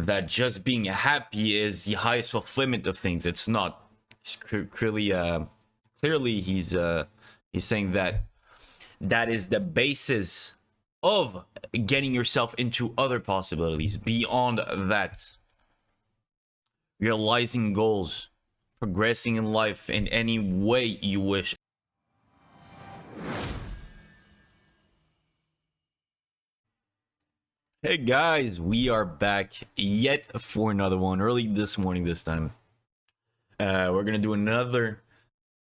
that just being happy is the highest fulfillment of things. It's not. Clearly, he's saying that that is the basis of getting yourself into other possibilities beyond that. Realizing goals, progressing in life in any way you wish. Hey guys, we are back yet for another one. Early this morning this time. We're gonna do another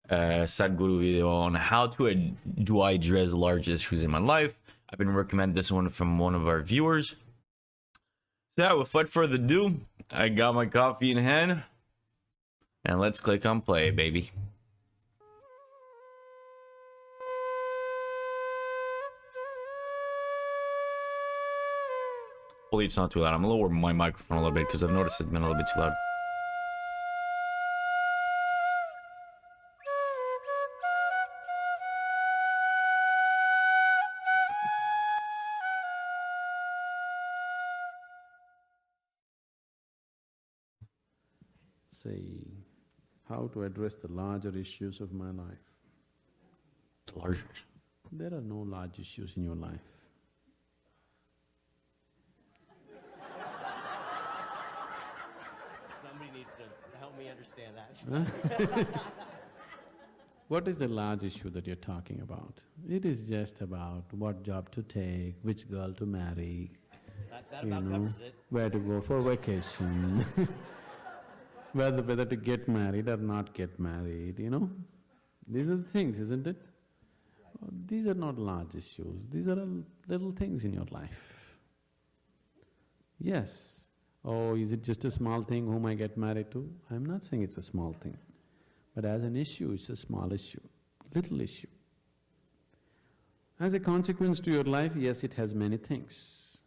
Sadhguru video on how do I address large issues in my life. I've been recommended this one from one of our viewers. So yeah, without further ado, I got my coffee in hand, and let's click on play, baby. Hopefully it's not too loud. I'm gonna lower my microphone a little bit because I've noticed it's been a little bit too loud. Say, how to address the larger issues of my life. The large issue. There are no large issues in your life. Somebody needs to help me understand that. What is the large issue that you're talking about? It is just about what job to take, which girl to marry, That about covers it. where to go for vacation, whether to get married or not get married, These are the things, isn't it? These are not large issues, these are all little things in your life. Yes. Oh, is it just a small thing whom I get married to? I'm not saying it's a small thing. But as an issue, it's a small issue, little issue. As a consequence to your life, yes, it has many things.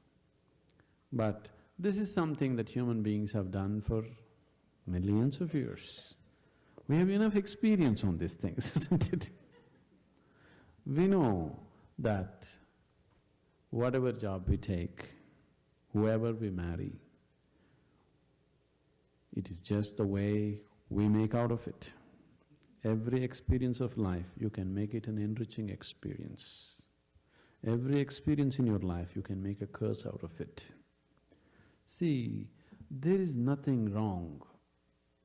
But this is something that human beings have done for millions of years. We have enough experience on these things, isn't it? We know that whatever job we take, whoever we marry, it is just the way we make out of it. Every experience of life, you can make it an enriching experience. Every experience in your life, you can make a curse out of it. See, there is nothing wrong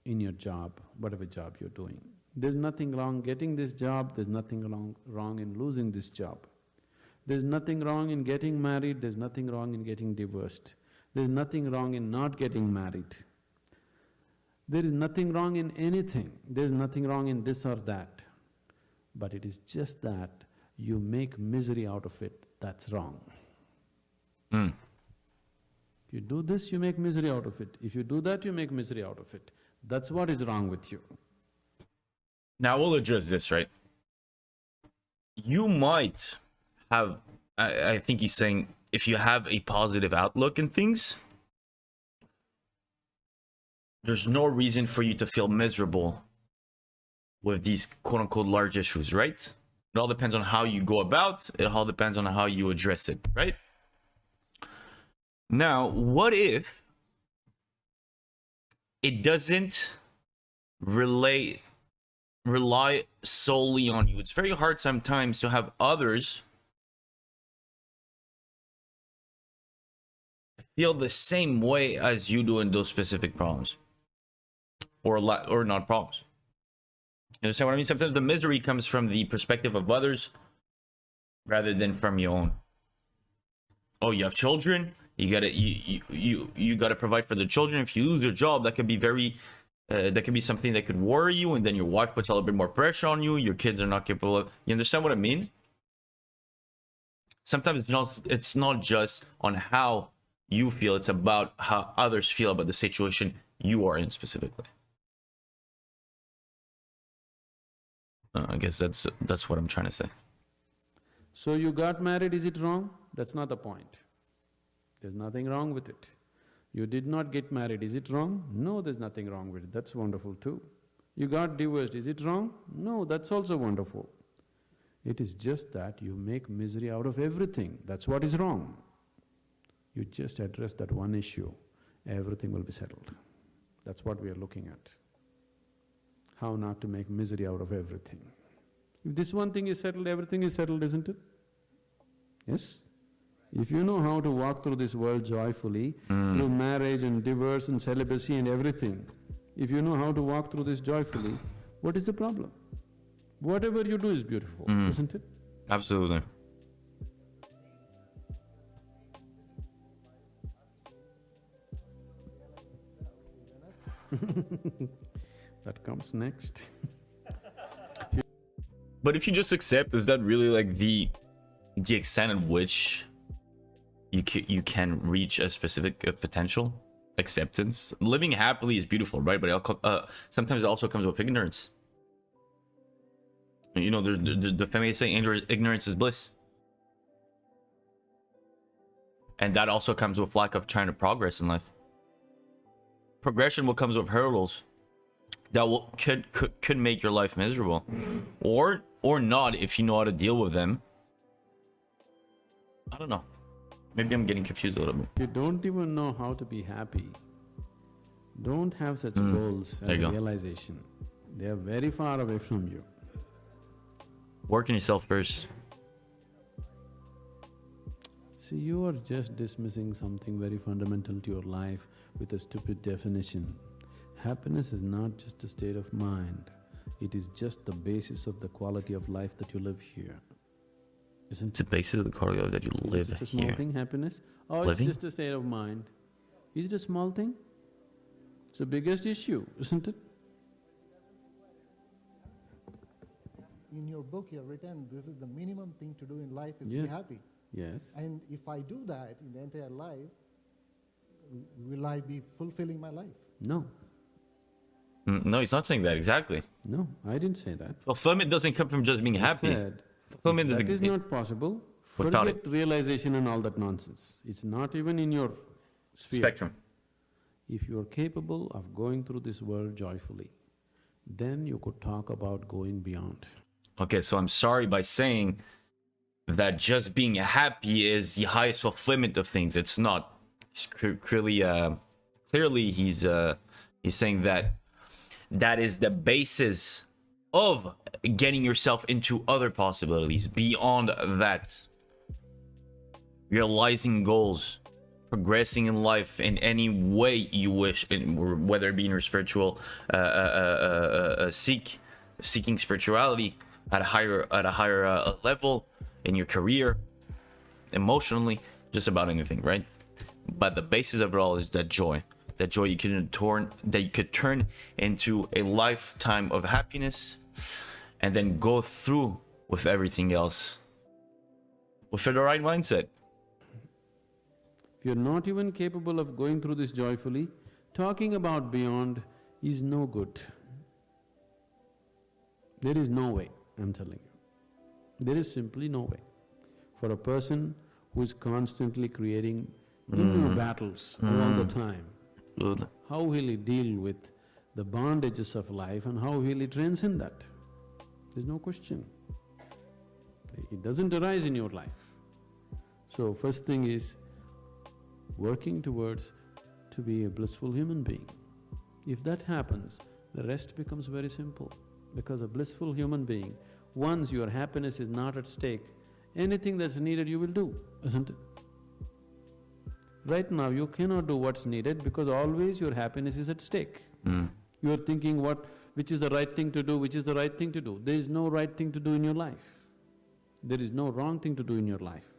in your job, whatever job you're doing. There's nothing wrong getting this job, there's nothing wrong in losing this job. There's nothing wrong in getting married, there's nothing wrong in getting divorced. There's nothing wrong in not getting married. There is nothing wrong in anything, there's nothing wrong in this or that. But it is just that you make misery out of it, that's wrong. If you do this, you make misery out of it. If you do that, you make misery out of it. That's what is wrong with you. Now we'll address this, right? You might have, I think he's saying, if you have a positive outlook in things, there's no reason for you to feel miserable with these quote-unquote large issues, right? It all depends on how you go about, it all depends on how you address it, right? Now, what if it doesn't rely solely on you? It's very hard sometimes to have others feel the same way as you do in those specific problems. Or not problems. You understand what I mean? Sometimes the misery comes from the perspective of others rather than from your own. Oh, you have children, you gotta provide for the children. If you lose your job, that could be very that could be something that could worry you, and then your wife puts a little bit more pressure on you, your kids are not capable of, you understand what I mean? Sometimes it's not just on how you feel, it's about how others feel about the situation you are in specifically. I guess that's what I'm trying to say. So you got married, is it wrong? That's not the point. There's nothing wrong with it. You did not get married, is it wrong? No, there's nothing wrong with it, that's wonderful too. You got divorced, is it wrong? No, that's also wonderful. It is just that you make misery out of everything, that's what is wrong. You just address that one issue. everything will be settled. That's what we are looking at. How not to make misery out of everything. If this one thing is settled, everything is settled, isn't it? Yes? If you know how to walk through this world joyfully, through marriage and divorce and celibacy and everything, if you know how to walk through this joyfully, what is the problem? Whatever you do is beautiful, isn't it? Absolutely. That comes next. But if you just accept, is that really like the extent at which you can reach a specific potential? Acceptance. Living happily is beautiful, right? But sometimes it also comes with ignorance. You know, the famous saying, ignorance is bliss. And that also comes with lack of trying to progress in life. Progression will comes with hurdles that could make your life miserable, or not if you know how to deal with them. I don't know. Maybe I'm getting confused a little bit. You don't even know how to be happy. Don't have such goals as a realization. They are very far away from you. Work on yourself first. See, you are just dismissing something very fundamental to your life with a stupid definition. Happiness is not just a state of mind. It is just the basis of the quality of life that you live here. Isn't It's the basis of the quality of life that you live it? It's a small here. thing, happiness? Or Living? it's just a state of mind? Is it a small thing? It's the biggest issue, isn't it? In your book you have written, this is the minimum thing to do in life is Yes. be happy. Yes. And if I do that in the entire life, will I be fulfilling my life? No, No, he's not saying that exactly. no, I didn't say that. Fulfillment doesn't come from just being I happy. said, Fulfillment that is not possible. Without Forget realization and all that nonsense. It's not even in your sphere. spectrum. If you are capable of going through this world joyfully, then you could talk about going beyond. Okay, so I'm sorry by saying that just being happy is the highest fulfillment of things. It's not. It's clearly he's saying that that is the basis of getting yourself into other possibilities beyond that. Realizing goals, progressing in life in any way you wish, whether it be in your spiritual seeking spirituality at a higher level, in your career, emotionally, just about anything, right? But the basis of it all is that joy you could turn into a lifetime of happiness, and then go through with everything else with the right mindset. If you're not even capable of going through this joyfully, talking about beyond is no good. There is no way, I'm telling you. There is simply no way. For a person who is constantly creating inner battles all the time, Good. how will he deal with the bondages of life and how will he transcend that? There's no question. It doesn't arise in your life. So first thing is working towards to be a blissful human being. If that happens, the rest becomes very simple. Because a blissful human being, once your happiness is not at stake, anything that's needed you will do, isn't it? Right now you cannot do what's needed because always your happiness is at stake. You are thinking which is the right thing to do, which is the right thing to do. There is no right thing to do in your life. There is no wrong thing to do in your life.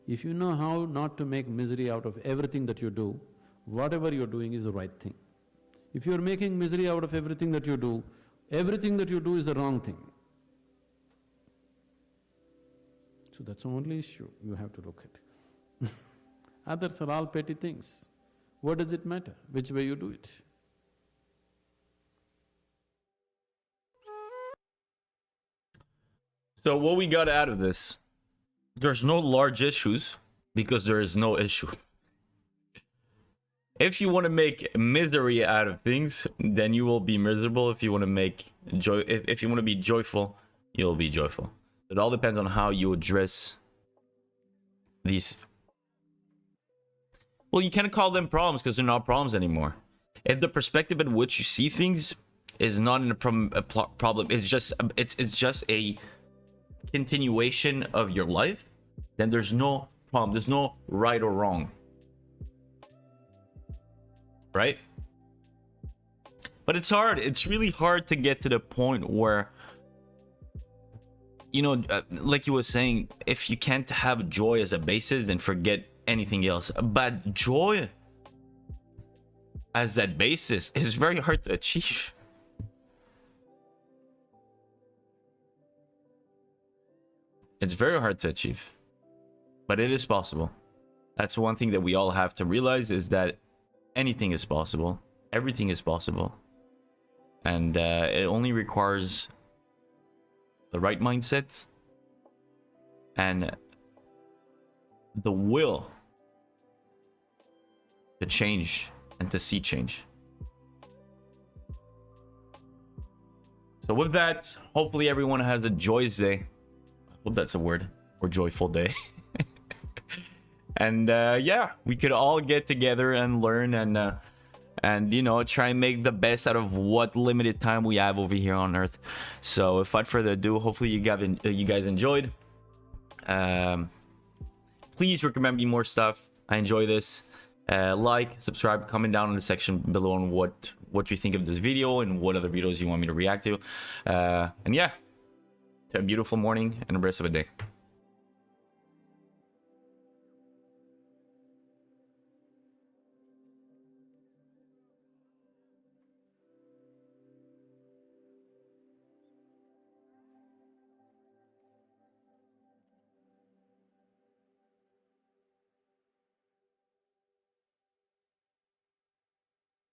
If you know how not to make misery out of everything that you do, whatever you're doing is the right thing. If you're making misery out of everything that you do is the wrong thing. So that's the only issue you have to look at. Others are all petty things. What does it matter, which way you do it? So what we got out of this, there's no large issues because there is no issue. If you want to make misery out of things, then you will be miserable. If you want to make joy, if you want to be joyful, you'll be joyful. It all depends on how you address these. Well, you can't call them problems because they're not problems anymore. If the perspective in which you see things is not in problem, it's just a continuation of your life, then there's no problem. There's no right or wrong, right? But it's hard. It's really hard to get to the point where, you know, like you were saying, if you can't have joy as a basis, then forget anything else. But joy as that basis is very hard to achieve. It's very hard to achieve, but it is possible. That's one thing that we all have to realize, is that anything is possible. Everything is possible. And it only requires the right mindset and the will to change and to see change. So with that, hopefully everyone has a joyous day. I hope that's a word, or joyful day. And yeah, we could all get together and learn and you know, try and make the best out of what limited time we have over here on Earth. So without further ado, hopefully you guys enjoyed. Please recommend me more stuff. I enjoy this. Like, subscribe, comment down in the section below on what you think of this video and what other videos you want me to react to. And yeah, have a beautiful morning and the rest of a day.